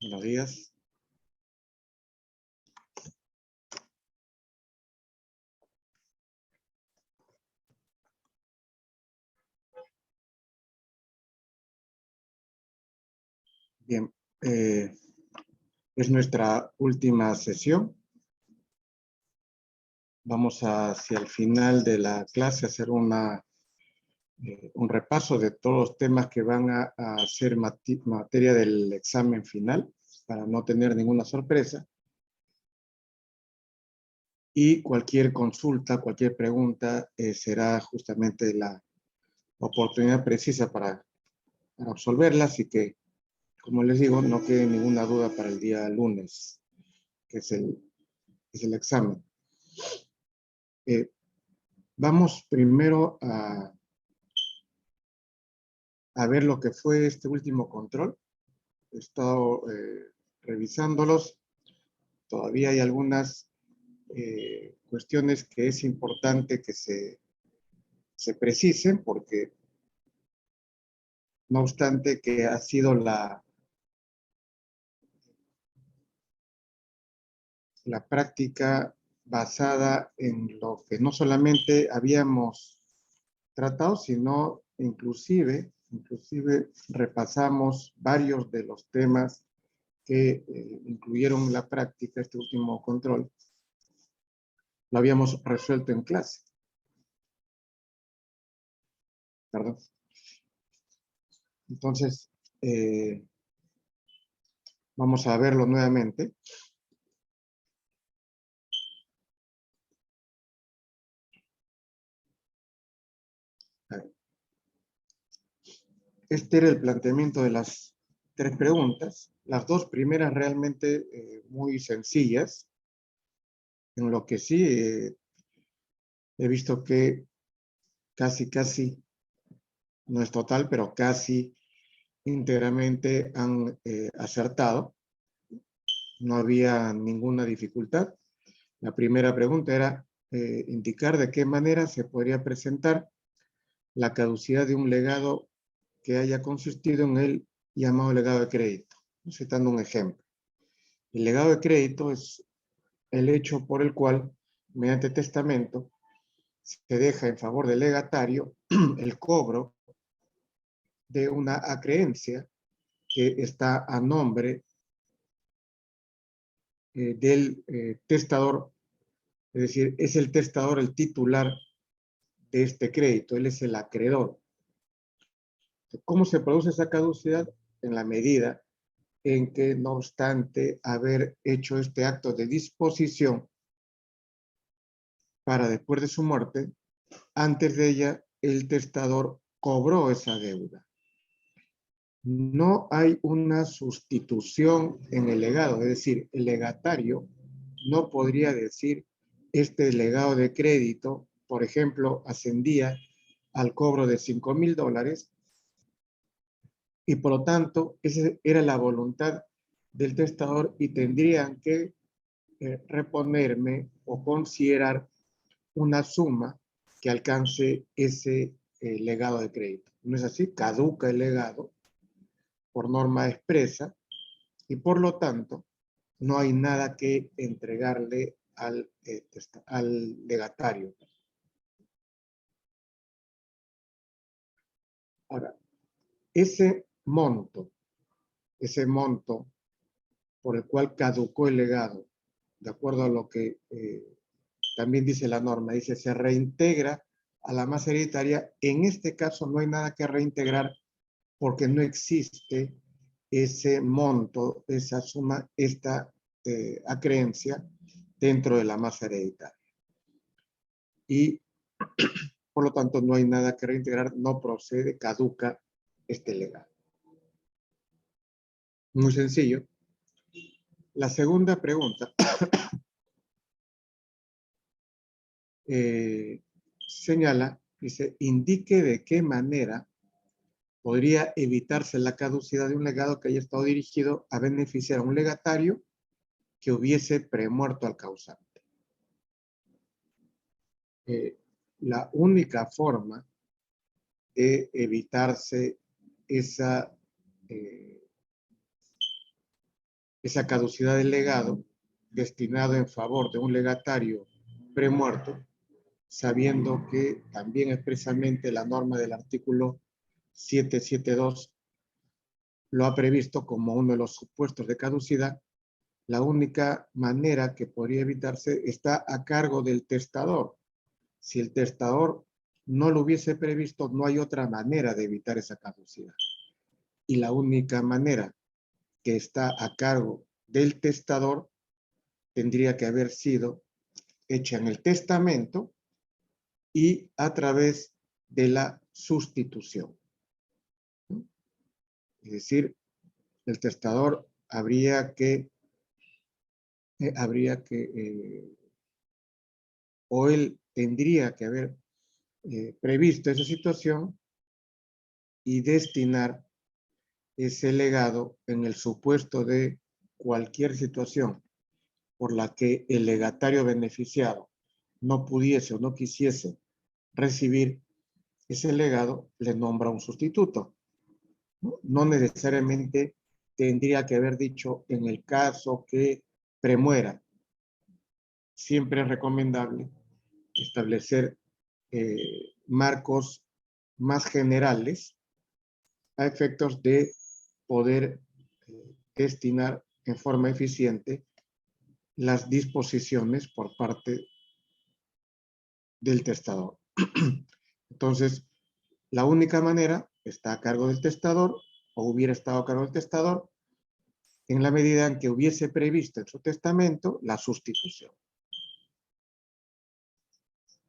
Buenos días. Bien, es nuestra última sesión. Vamos hacia el final de la clase a hacer un repaso de todos los temas que van a ser materia del examen final, para no tener ninguna sorpresa. Y cualquier consulta, cualquier pregunta, será justamente la oportunidad precisa para absolverla, así que, como les digo, no quede ninguna duda para el día lunes, que es el examen. Vamos primero a ver lo que fue este último control. He estado revisándolos. Todavía hay algunas cuestiones que es importante que se precisen, porque no obstante que ha sido la práctica basada en lo que no solamente habíamos tratado, sino inclusive repasamos varios de los temas que incluyeron la práctica, este último control, lo habíamos resuelto en clase. ¿Perdón? Entonces, vamos a verlo nuevamente. Este era el planteamiento de las 3 preguntas. Las 2 primeras realmente muy sencillas, en lo que sí he visto que casi, no es total, pero casi íntegramente han acertado. No había ninguna dificultad. La primera pregunta era indicar de qué manera se podría presentar la caducidad de un legado que haya consistido en el llamado legado de crédito. Citando un ejemplo. El legado de crédito es el hecho por el cual, mediante testamento, se deja en favor del legatario el cobro de una acreencia que está a nombre del testador, es decir, es el testador el titular de este crédito, él es el acreedor. ¿Cómo se produce esa caducidad? En la medida en que, no obstante haber hecho este acto de disposición para después de su muerte, antes de ella el testador cobró esa deuda. No hay una sustitución en el legado, es decir, el legatario no podría decir este legado de crédito, por ejemplo, ascendía al cobro de $5,000 y por lo tanto esa era la voluntad del testador y tendrían que reponerme o considerar una suma que alcance ese legado de crédito. ¿No es así? Caduca el legado por norma expresa y por lo tanto no hay nada que entregarle al legatario. Ahora, ese monto por el cual caducó el legado, de acuerdo a lo que también dice la norma, dice se reintegra a la masa hereditaria. En este caso no hay nada que reintegrar porque no existe ese monto, esa suma, esta acreencia dentro de la masa hereditaria. Y por lo tanto no hay nada que reintegrar, no procede, caduca este legado. Muy sencillo. La segunda pregunta señala, dice, indique de qué manera podría evitarse la caducidad de un legado que haya estado dirigido a beneficiar a un legatario que hubiese premuerto al causante. La única forma de evitarse esa esa caducidad del legado destinado en favor de un legatario premuerto, sabiendo que también expresamente la norma del artículo 772 lo ha previsto como uno de los supuestos de caducidad. La única manera que podría evitarse está a cargo del testador. Si el testador no lo hubiese previsto, no hay otra manera de evitar esa caducidad. Y la única manera que está a cargo del testador tendría que haber sido hecha en el testamento y a través de la sustitución. Es decir, el testador habría que o él tendría que haber previsto esa situación y destinar ese legado en el supuesto de cualquier situación por la que el legatario beneficiado no pudiese o no quisiese recibir ese legado, le nombra un sustituto. No necesariamente tendría que haber dicho en el caso que premuera. Siempre es recomendable establecer marcos más generales a efectos de poder destinar en forma eficiente las disposiciones por parte del testador. Entonces, la única manera está a cargo del testador o hubiera estado a cargo del testador en la medida en que hubiese previsto en su testamento la sustitución.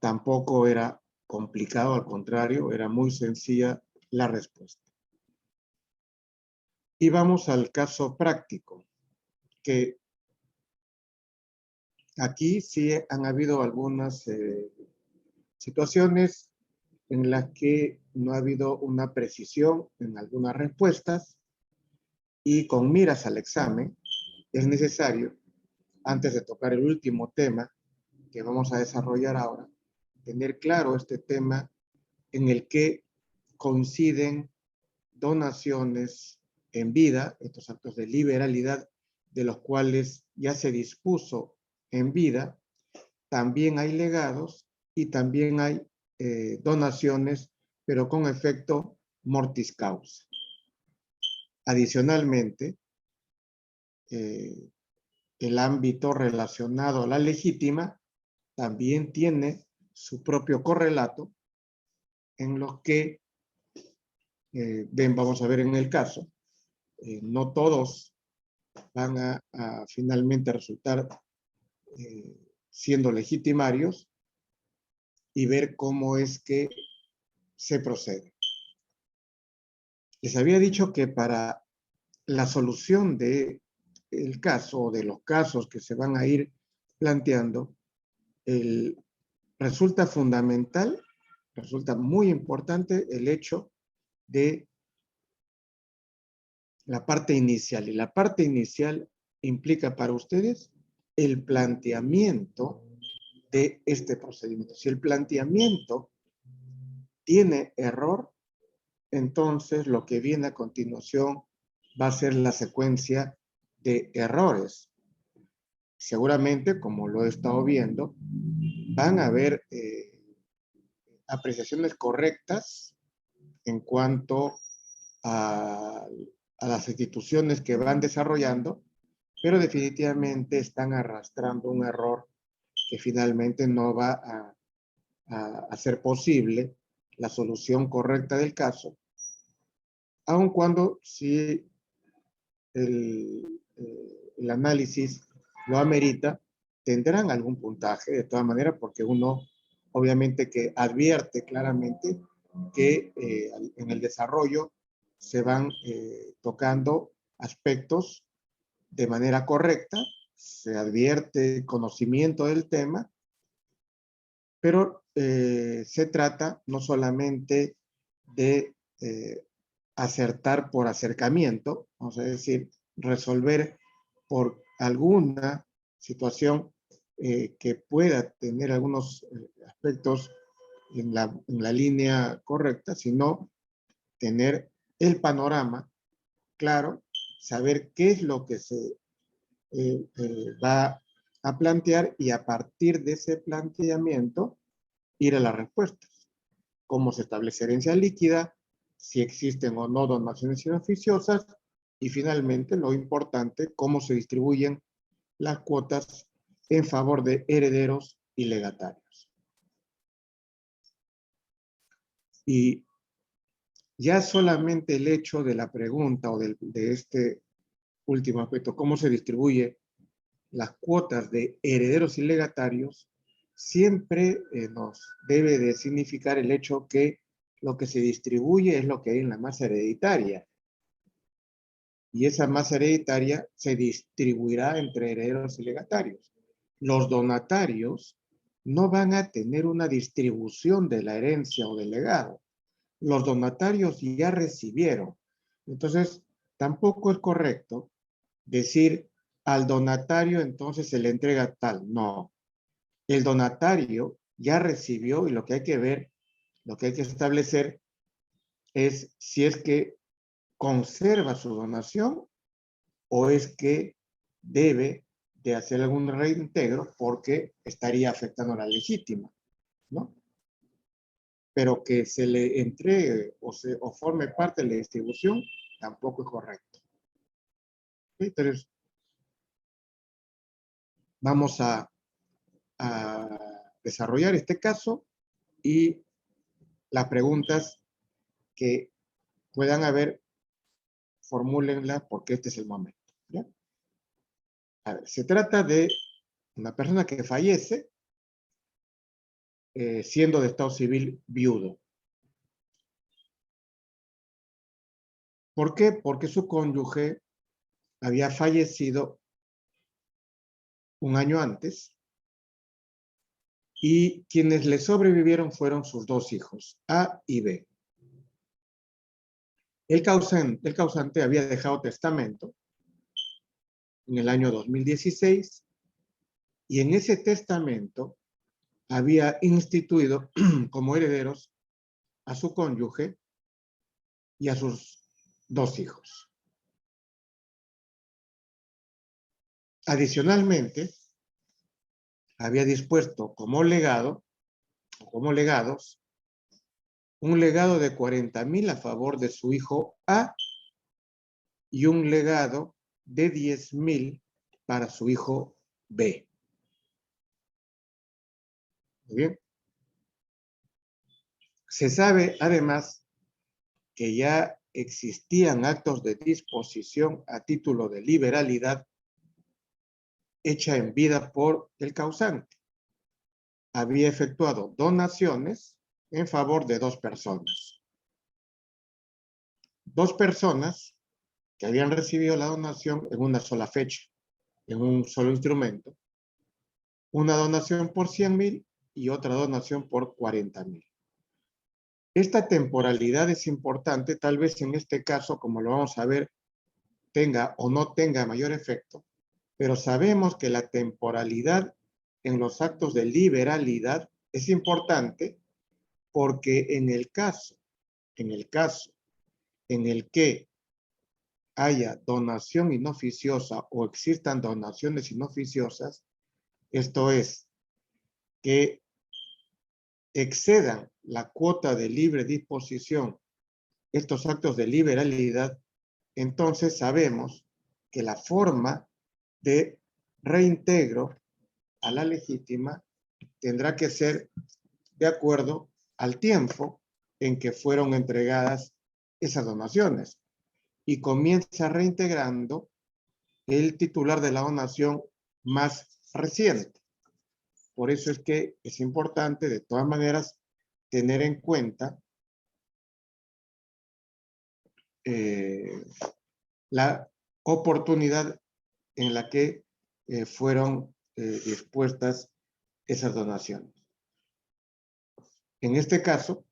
Tampoco era complicado, al contrario, era muy sencilla la respuesta. Y vamos al caso práctico, que aquí sí han habido algunas situaciones en las que no ha habido una precisión en algunas respuestas y con miras al examen es necesario, antes de tocar el último tema que vamos a desarrollar ahora, tener claro este tema en el que coinciden donaciones en vida, estos actos de liberalidad de los cuales ya se dispuso en vida, también hay legados y también hay donaciones, pero con efecto mortis causa. Adicionalmente, el ámbito relacionado a la legítima también tiene su propio correlato en los que, vamos a ver en el caso, no todos van a finalmente resultar siendo legitimarios y ver cómo es que se procede. Les había dicho que para la solución del caso o de los casos que se van a ir planteando, resulta fundamental, resulta muy importante el hecho de la parte inicial. Y la parte inicial implica para ustedes el planteamiento de este procedimiento. Si el planteamiento tiene error, entonces lo que viene a continuación va a ser la secuencia de errores. Seguramente, como lo he estado viendo, van a haber apreciaciones correctas en cuanto a las instituciones que van desarrollando, pero definitivamente están arrastrando un error que finalmente no va a hacer posible la solución correcta del caso, aun cuando si el análisis lo amerita, tendrán algún puntaje de todas maneras, porque uno obviamente que advierte claramente que en el desarrollo se van tocando aspectos de manera correcta, se advierte conocimiento del tema, pero se trata no solamente de acertar por acercamiento, vamos a decir, resolver por alguna situación que pueda tener algunos aspectos en la línea correcta, sino tener el panorama claro, saber qué es lo que se va a plantear y a partir de ese planteamiento ir a las respuestas. Cómo se establece herencia líquida, si existen o no donaciones inoficiosas y finalmente lo importante, cómo se distribuyen las cuotas en favor de herederos y legatarios. Y ya solamente el hecho de la pregunta o de este último aspecto, cómo se distribuye las cuotas de herederos y legatarios, siempre nos debe de significar el hecho que lo que se distribuye es lo que hay en la masa hereditaria. Y esa masa hereditaria se distribuirá entre herederos y legatarios. Los donatarios no van a tener una distribución de la herencia o del legado. Los donatarios ya recibieron. Entonces, tampoco es correcto decir al donatario entonces se le entrega tal. No. El donatario ya recibió y lo que hay que ver, lo que hay que establecer es si es que conserva su donación o es que debe de hacer algún reintegro porque estaría afectando a la legítima, ¿no? Pero que se le entregue o forme parte de la distribución tampoco es correcto. Entonces, vamos a desarrollar este caso y las preguntas que puedan haber, formúlenlas porque este es el momento. ¿Ya? A ver, se trata de una persona que fallece siendo de estado civil viudo. ¿Por qué? Porque su cónyuge había fallecido un año antes y quienes le sobrevivieron fueron sus dos hijos, A y B. El causante había dejado testamento en el año 2016 y en ese testamento había instituido como herederos a su cónyuge y a sus dos hijos. Adicionalmente, había dispuesto como legado, o como legados, un legado de 40,000 a favor de su hijo A y un legado de 10,000 para su hijo B. Muy bien. Se sabe además que ya existían actos de disposición a título de liberalidad hecha en vida por el causante. Había efectuado donaciones en favor de dos personas. Dos personas que habían recibido la donación en una sola fecha, en un solo instrumento. Una donación por 100,000 y otra donación por 40,000. Esta temporalidad es importante, tal vez en este caso, como lo vamos a ver, tenga o no tenga mayor efecto, pero sabemos que la temporalidad en los actos de liberalidad es importante porque en el caso en el que haya donación inoficiosa o existan donaciones inoficiosas, esto es, que excedan la cuota de libre disposición estos actos de liberalidad, entonces sabemos que la forma de reintegro a la legítima tendrá que ser de acuerdo al tiempo en que fueron entregadas esas donaciones y comienza reintegrando el titular de la donación más reciente. Por eso es que es importante, de todas maneras, tener en cuenta la oportunidad en la que fueron dispuestas esas donaciones. En este caso,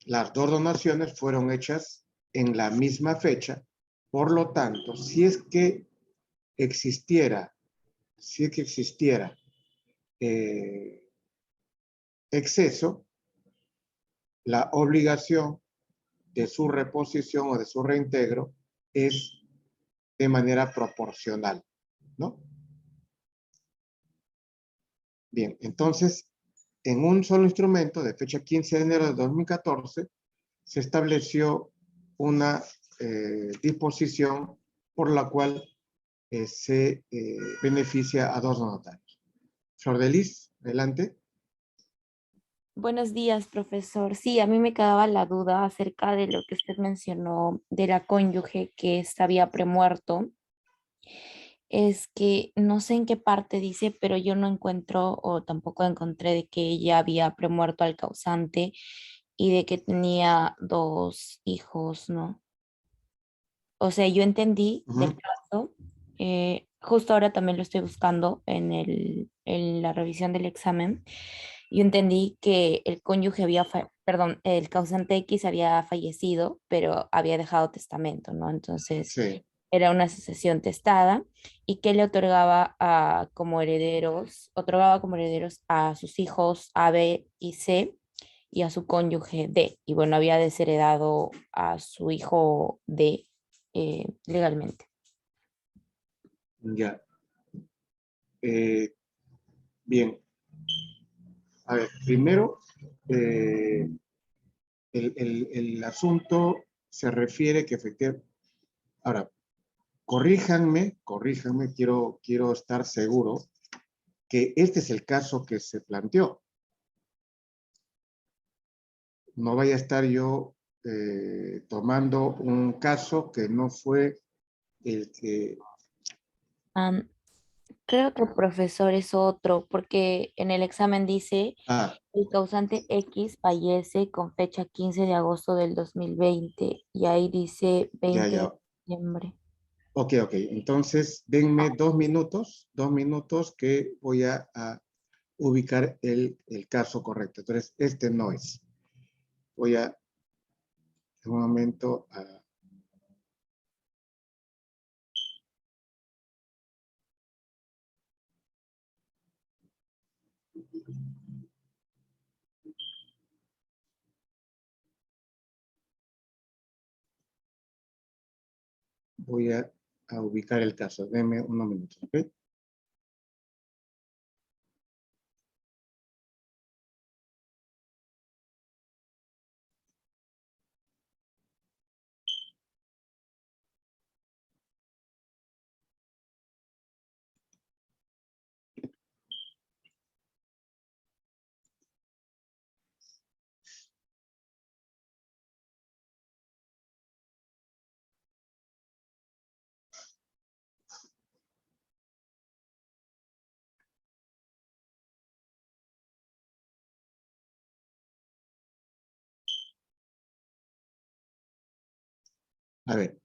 las dos donaciones fueron hechas en la misma fecha, por lo tanto, si es que existiera exceso, la obligación de su reposición o de su reintegro es de manera proporcional, ¿no? Bien, entonces, en un solo instrumento de fecha 15 de enero de 2014, se estableció una disposición por la cual se beneficia a dos notarios. Flor de Lis, adelante. Buenos días, profesor. Sí, a mí me quedaba la duda acerca de lo que usted mencionó de la cónyuge que había premuerto. Es que no sé en qué parte dice, pero yo no encuentro o tampoco encontré de que ella había premuerto al causante y de que tenía dos hijos, ¿no? O sea, yo entendí del Ujú. caso, justo ahora también lo estoy buscando en la revisión del examen. Yo entendí que el cónyuge perdón, el causante X había fallecido, pero había dejado testamento, ¿no? Entonces, Sí, era una sucesión testada y que le otorgaba como herederos a sus hijos A, B y C y a su cónyuge D. Y bueno, había desheredado a su hijo D legalmente. ya. Eh, bien, a ver, primero, eh, el asunto se refiere que efectivamente, ahora, corríjanme, quiero estar seguro que este es el caso que se planteó. No vaya a estar yo tomando un caso que no fue el que... Am, Creo que el profesor es otro, porque en el examen dice Ah, el causante X fallece con fecha 15 de agosto del 2020 y ahí dice ya, 20 de ya. diciembre. Ok. Entonces, denme 2 minutos que voy a ubicar el caso correcto. Entonces, este no es. Voy a, en un momento, a ubicar el caso. Denme unos minutos, ¿ok? A ver,